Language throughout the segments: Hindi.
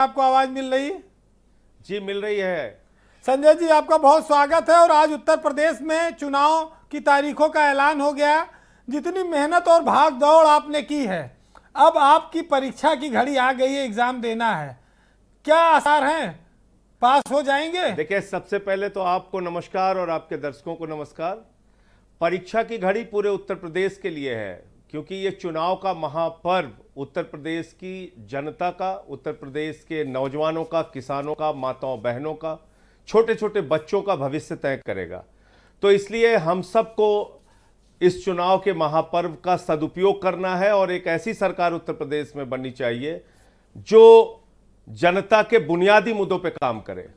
आपको आवाज मिल रही? जी मिल रही है। संजय जी, आपका बहुत स्वागत है। और आज उत्तर प्रदेश में चुनाव की तारीखों का ऐलान हो गया। जितनी मेहनत और भाग दौड़ आपने की है, अब आपकी परीक्षा की घड़ी आ गई है, एग्जाम देना है। क्या आसार हैं, पास हो जाएंगे? देखिए, सबसे पहले तो आपको नमस्कार और आपके दर्शकों को नमस्कार। परीक्षा की घड़ी पूरे उत्तर प्रदेश के लिए है, क्योंकि ये चुनाव का महापर्व उत्तर प्रदेश की जनता का, उत्तर प्रदेश के नौजवानों का, किसानों का, माताओं बहनों का, छोटे छोटे बच्चों का भविष्य तय करेगा। तो इसलिए हम सबको इस चुनाव के महापर्व का सदुपयोग करना है और एक ऐसी सरकार उत्तर प्रदेश में बननी चाहिए जो जनता के बुनियादी मुद्दों पे काम करे।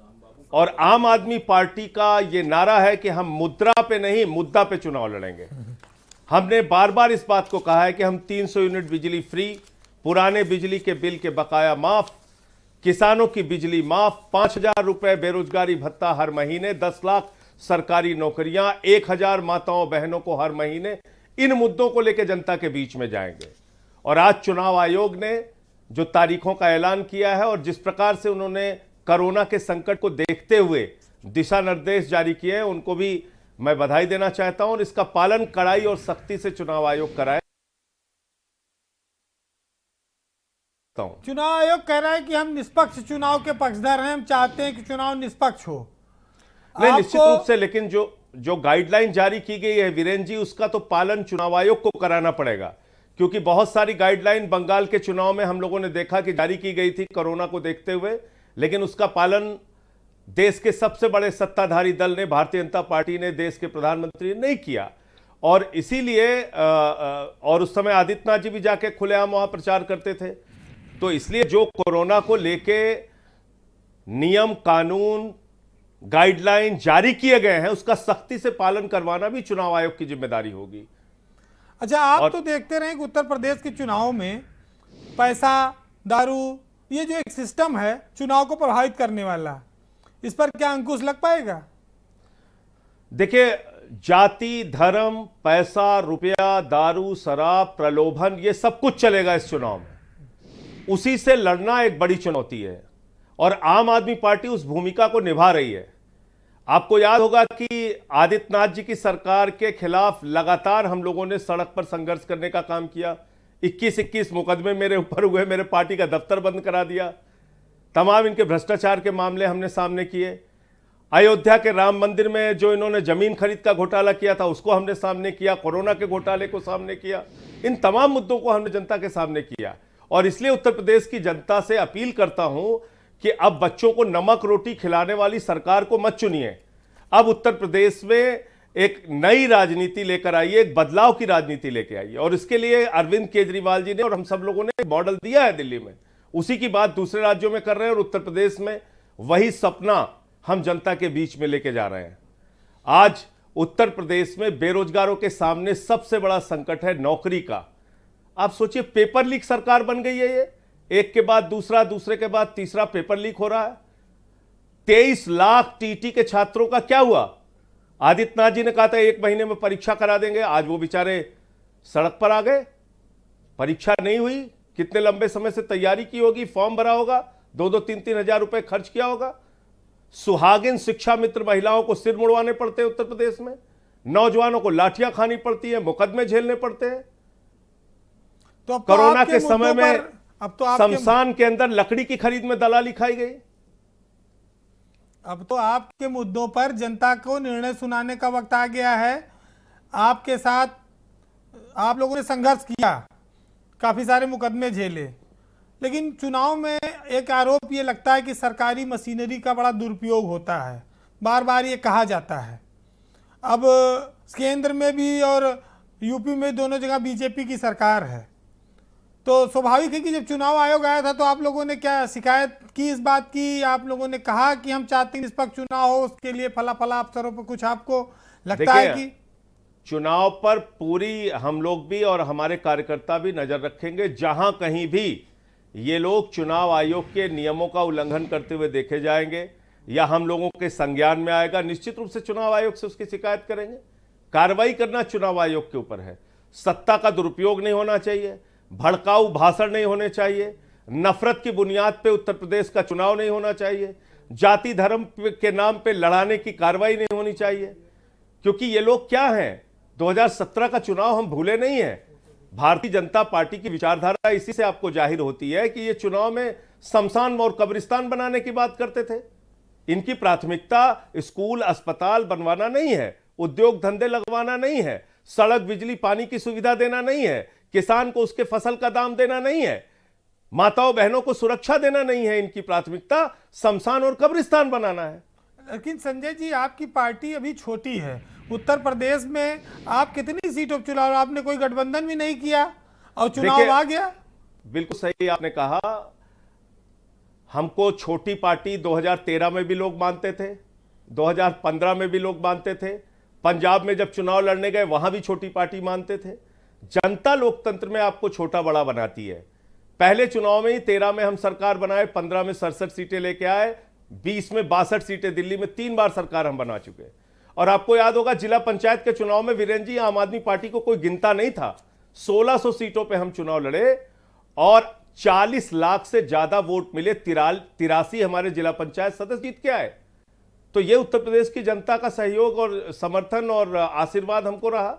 और आम आदमी पार्टी का ये नारा है कि हम मुद्रा पे नहीं, मुद्दा पे चुनाव लड़ेंगे। हमने बार बार इस बात को कहा है कि हम 300 यूनिट बिजली फ्री, पुराने बिजली के बिल के बकाया माफ, किसानों की बिजली माफ, 5,000 रुपए बेरोजगारी भत्ता हर महीने, 10 लाख सरकारी नौकरियां, 1,000 माताओं बहनों को हर महीने, इन मुद्दों को लेकर जनता के बीच में जाएंगे। और आज चुनाव आयोग ने जो तारीखों का ऐलान किया है और जिस प्रकार से उन्होंने कोरोना के संकट को देखते हुए दिशा निर्देश जारी किए हैं, उनको भी मैं बधाई देना चाहता हूं। और इसका पालन कड़ाई और सख्ती से चुनाव आयोग कराए। चुनाव आयोग कह रहा है कि हम निष्पक्ष चुनाव के पक्षधर हैं, हम चाहते हैं कि चुनाव निष्पक्ष हो। नहीं, निश्चित रूप से, लेकिन जो गाइडलाइन जारी की गई है वीरेंद्र जी, उसका तो पालन चुनाव आयोग को कराना पड़ेगा। क्योंकि बहुत सारी गाइडलाइन बंगाल के चुनाव में हम लोगों ने देखा कि जारी की गई थी कोरोना को देखते हुए, लेकिन उसका पालन देश के सबसे बड़े सत्ताधारी दल ने, भारतीय जनता पार्टी ने, देश के प्रधानमंत्री ने नहीं किया। और इसीलिए और उस समय आदित्यनाथ जी भी जाके खुलेआम वहां प्रचार करते थे। तो इसलिए जो कोरोना को लेके नियम, कानून, गाइडलाइन जारी किए गए हैं, उसका सख्ती से पालन करवाना भी चुनाव आयोग की जिम्मेदारी होगी। अच्छा, आप तो देखते रहे कि उत्तर प्रदेश के चुनाव में पैसा, दारू, ये जो एक सिस्टम है चुनाव को प्रभावित करने वाला, इस पर क्या अंकुश लग पाएगा? देखिए, जाति, धर्म, पैसा, रुपया, दारू, शराब, प्रलोभन, ये सब कुछ चलेगा इस चुनाव में। उसी से लड़ना एक बड़ी चुनौती है और आम आदमी पार्टी उस भूमिका को निभा रही है। आपको याद होगा कि आदित्यनाथ जी की सरकार के खिलाफ लगातार हम लोगों ने सड़क पर संघर्ष करने का काम किया। 21 मुकदमे मेरे ऊपर हुए, मेरे पार्टी का दफ्तर बंद करा दिया, तमाम इनके भ्रष्टाचार के मामले हमने सामने किए। अयोध्या के राम मंदिर में जो इन्होंने जमीन खरीद का घोटाला किया था, उसको हमने सामने किया, कोरोना के घोटाले को सामने किया। इन तमाम मुद्दों को हमने जनता के सामने किया। और इसलिए उत्तर प्रदेश की जनता से अपील करता हूं कि अब बच्चों को नमक रोटी खिलाने वाली सरकार को मत चुनिए। अब उत्तर प्रदेश में एक नई राजनीति लेकर आइए, एक बदलाव की राजनीति लेकर आइए। और इसके लिए अरविंद केजरीवाल जी ने और हम सब लोगों ने मॉडल दिया है दिल्ली में, उसी की बात दूसरे राज्यों में कर रहे हैं और उत्तर प्रदेश में वही सपना हम जनता के बीच में लेके जा रहे हैं। आज उत्तर प्रदेश में बेरोजगारों के सामने सबसे बड़ा संकट है नौकरी का। आप सोचिए, पेपर लीक सरकार बन गई है। ये एक के बाद दूसरा, दूसरे के बाद तीसरा पेपर लीक हो रहा है। 23 लाख टीटी के छात्रों का क्या हुआ? आदित्यनाथ जी ने कहा था 1 महीने में परीक्षा करा देंगे, आज वो बेचारे सड़क पर आ गए, परीक्षा नहीं हुई। कितने लंबे समय से तैयारी की होगी, फॉर्म भरा होगा, 2-2, 3-3 हजार रुपए खर्च किया होगा। सुहागिन शिक्षा मित्र महिलाओं को सिर मुड़वाने पड़ते हैं उत्तर प्रदेश में, नौजवानों को लाठियां खानी पड़ती है, मुकदमे झेलने पड़ते हैं। तो कोरोना के समय में अब तो शमशान के अंदर लकड़ी की खरीद में दलाली खाई गई। अब तो आपके मुद्दों पर जनता को निर्णय सुनाने का वक्त आ गया है। आपके साथ आप लोगों ने संघर्ष किया, काफी सारे मुकदमे झेले, लेकिन चुनाव में एक आरोप ये लगता है कि सरकारी मशीनरी का बड़ा दुरुपयोग होता है, बार बार ये कहा जाता है। अब केंद्र में भी और यूपी में दोनों जगह बीजेपी की सरकार है, तो स्वाभाविक है कि जब चुनाव आयोग आया था तो आप लोगों ने क्या शिकायत की इस बात की? आप लोगों ने कहा कि हम चाहते हैं निष्पक्ष चुनाव हो, उसके लिए फला फला अफसरों पर कुछ आपको लगता है कि? चुनाव पर पूरी हम लोग भी और हमारे कार्यकर्ता भी नजर रखेंगे। जहां कहीं भी ये लोग चुनाव आयोग के नियमों का उल्लंघन करते हुए देखे जाएंगे या हम लोगों के संज्ञान में आएगा, निश्चित रूप से चुनाव आयोग से उसकी शिकायत करेंगे। कार्रवाई करना चुनाव आयोग के ऊपर है। सत्ता का दुरुपयोग नहीं होना चाहिए, भड़काऊ भाषण नहीं होने चाहिए, नफरत की बुनियाद पे उत्तर प्रदेश का चुनाव नहीं होना चाहिए, जाति धर्म के नाम पे लड़ाने की कार्रवाई नहीं होनी चाहिए। क्योंकि ये लोग क्या हैं, 2017 का चुनाव हम भूले नहीं है। भारतीय जनता पार्टी की विचारधारा इसी से आपको जाहिर होती है कि ये चुनाव में शमशान और कब्रिस्तान बनाने की बात करते थे। इनकी प्राथमिकता स्कूल अस्पताल बनवाना नहीं है, उद्योग धंधे लगवाना नहीं है, सड़क बिजली पानी की सुविधा देना नहीं है, किसान को उसके फसल का दाम देना नहीं है, माताओं बहनों को सुरक्षा देना नहीं है। इनकी प्राथमिकता शमशान और कब्रिस्तान बनाना है। लेकिन संजय जी, आपकी पार्टी अभी छोटी है। उत्तर प्रदेश में आप कितनी सीटों पर चुनाव, आपने कोई गठबंधन भी नहीं किया और चुनाव आ गया। बिल्कुल सही आपने कहा। हमको छोटी पार्टी 2013 में भी लोग मानते थे, 2015 में भी लोग मानते थे, पंजाब में जब चुनाव लड़ने गए वहां भी छोटी पार्टी मानते थे। जनता लोकतंत्र में आपको छोटा बड़ा बनाती है। पहले चुनाव में ही 13 में हम सरकार बनाए, 15 में 67 सीटें लेके आए, 20 में 62 सीटें, दिल्ली में 3 बार सरकार हम बना चुके। और आपको याद होगा जिला पंचायत के चुनाव में वीरेंद्र जी, आम आदमी पार्टी को कोई गिनता नहीं था, 1600 सीटों पे हम चुनाव लड़े और 40 लाख से ज्यादा वोट मिले, 83 हमारे जिला पंचायत सदस्य जीत के आए। तो ये उत्तर प्रदेश की जनता का सहयोग और समर्थन और आशीर्वाद हमको रहा।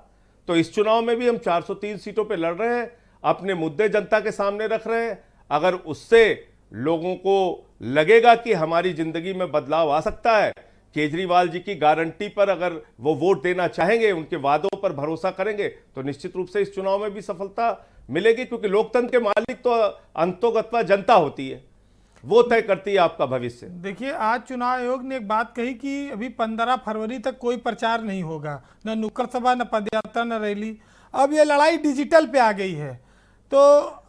तो इस चुनाव में भी हम 403 सीटों पे लड़ रहे हैं, अपने मुद्दे जनता के सामने रख रहे हैं। अगर उससे लोगों को लगेगा कि हमारी जिंदगी में बदलाव आ सकता है, केजरीवाल जी की गारंटी पर अगर वो वोट देना चाहेंगे, उनके वादों पर भरोसा करेंगे, तो निश्चित रूप से इस चुनाव में भी सफलता मिलेगी। क्योंकि लोकतंत्र के मालिक तो अंतोगत्वा जनता होती है, वो तय करती है आपका भविष्य। देखिए, आज चुनाव आयोग ने एक बात कही कि अभी 15 फरवरी तक कोई प्रचार नहीं होगा, न नुक्कड़ सभा, न पदयात्रा, न रैली। अब ये लड़ाई डिजिटल पे आ गई है। तो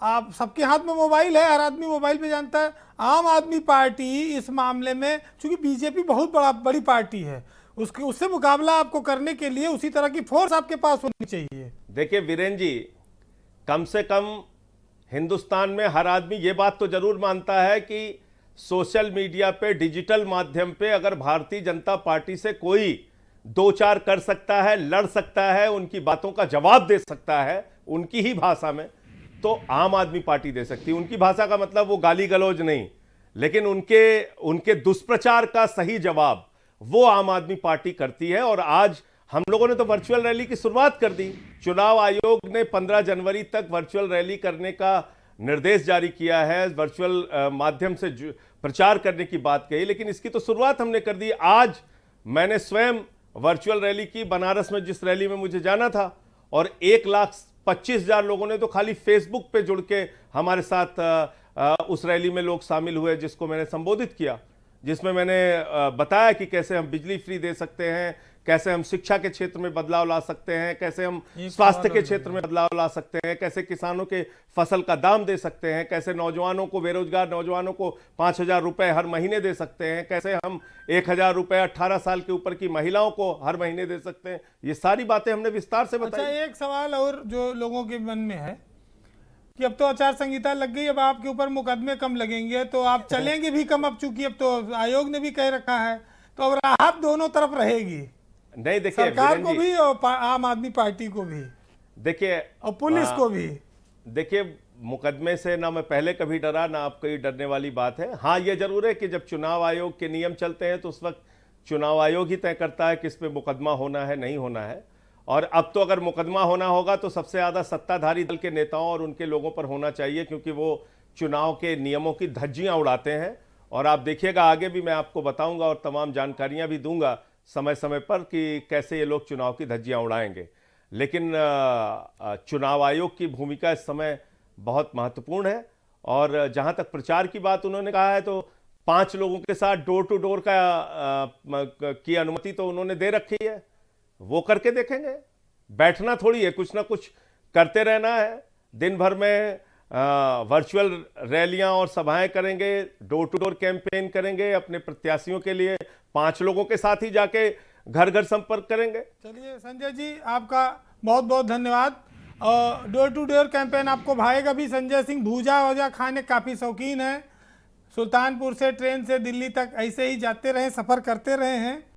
आप सबके हाथ में मोबाइल है, हर आदमी मोबाइल पे जानता है। आम आदमी पार्टी इस मामले में, चूंकि बीजेपी बहुत बड़ी पार्टी है, उससे मुकाबला आपको करने के लिए उसी तरह की फोर्स आपके पास होनी चाहिए। देखिए वीरेंद्र जी, कम से कम हिंदुस्तान में हर आदमी ये बात तो जरूर मानता है कि सोशल मीडिया पे, डिजिटल माध्यम पे अगर भारतीय जनता पार्टी से कोई दो चार कर सकता है, लड़ सकता है, उनकी बातों का जवाब दे सकता है उनकी ही भाषा में, तो आम आदमी पार्टी दे सकती है। उनकी भाषा का मतलब वो गाली गलौज नहीं, लेकिन उनके दुष्प्रचार का सही जवाब वो आम आदमी पार्टी करती है। और आज हम लोगों ने तो वर्चुअल रैली की शुरुआत कर दी। चुनाव आयोग ने 15 जनवरी तक वर्चुअल रैली करने का निर्देश जारी किया है, वर्चुअल माध्यम से प्रचार करने की बात कही, लेकिन इसकी तो शुरुआत हमने कर दी। आज मैंने स्वयं वर्चुअल रैली की बनारस में, जिस रैली में मुझे जाना था, और 1,25,000 लोगों ने तो खाली फेसबुक पे जुड़ के हमारे साथ उस रैली में लोग शामिल हुए, जिसको मैंने संबोधित किया, जिसमें मैंने बताया कि कैसे हम बिजली फ्री दे सकते हैं, कैसे हम शिक्षा के क्षेत्र में बदलाव ला सकते हैं, कैसे हम स्वास्थ्य के क्षेत्र में बदलाव ला सकते हैं, कैसे किसानों के फसल का दाम दे सकते हैं, कैसे नौजवानों को, बेरोजगार नौजवानों को 5,000 रुपए हर महीने दे सकते हैं, कैसे हम 1,000 रुपए 18 साल के ऊपर की महिलाओं को हर महीने दे सकते हैं। ये सारी बातें हमने विस्तार से बताई। अच्छा, एक सवाल और जो लोगों के मन में है कि अब तो आचार संहिता लग गई, अब आपके ऊपर मुकदमे कम लगेंगे, तो आप चलेंगे भी कम, अब चूंकि अब तो आयोग ने भी कह रखा है, तो अब राहत दोनों तरफ रहेगी, नहीं देखिए, सरकार को भी और आम आदमी पार्टी को भी, देखिए, और पुलिस को भी। देखिए, मुकदमे से ना मैं पहले कभी डरा, ना आप कहीं डरने वाली बात है। हाँ, ये जरूर है कि जब चुनाव आयोग के नियम चलते हैं तो उस वक्त चुनाव आयोग ही तय करता है किस पे मुकदमा होना है, नहीं होना है। और अब तो अगर मुकदमा होना होगा तो सबसे ज्यादा सत्ताधारी दल के नेताओं और उनके लोगों पर होना चाहिए, क्योंकि वो चुनाव के नियमों की धज्जियां उड़ाते हैं। और आप देखिएगा, आगे भी मैं आपको बताऊंगा और तमाम जानकारियां भी दूंगा समय समय पर कि कैसे ये लोग चुनाव की धज्जियां उड़ाएंगे। लेकिन चुनाव आयोग की भूमिका इस समय बहुत महत्वपूर्ण है। और जहां तक प्रचार की बात उन्होंने कहा है, तो 5 लोगों के साथ डोर टू डोर की अनुमति तो उन्होंने दे रखी है, वो करके देखेंगे। बैठना थोड़ी है, कुछ ना कुछ करते रहना है। दिन भर में वर्चुअल रैलियां और सभाएं करेंगे, डोर टू डोर कैंपेन करेंगे, अपने प्रत्याशियों के लिए 5 लोगों के साथ ही जाके घर घर संपर्क करेंगे। चलिए संजय जी, आपका बहुत बहुत धन्यवाद। और डोर टू डोर कैंपेन आपको भाएगा भी। संजय सिंह भूजा वूजा खाने काफ़ी शौकीन है, सुल्तानपुर से ट्रेन से दिल्ली तक ऐसे ही जाते रहे, सफ़र करते रहे हैं।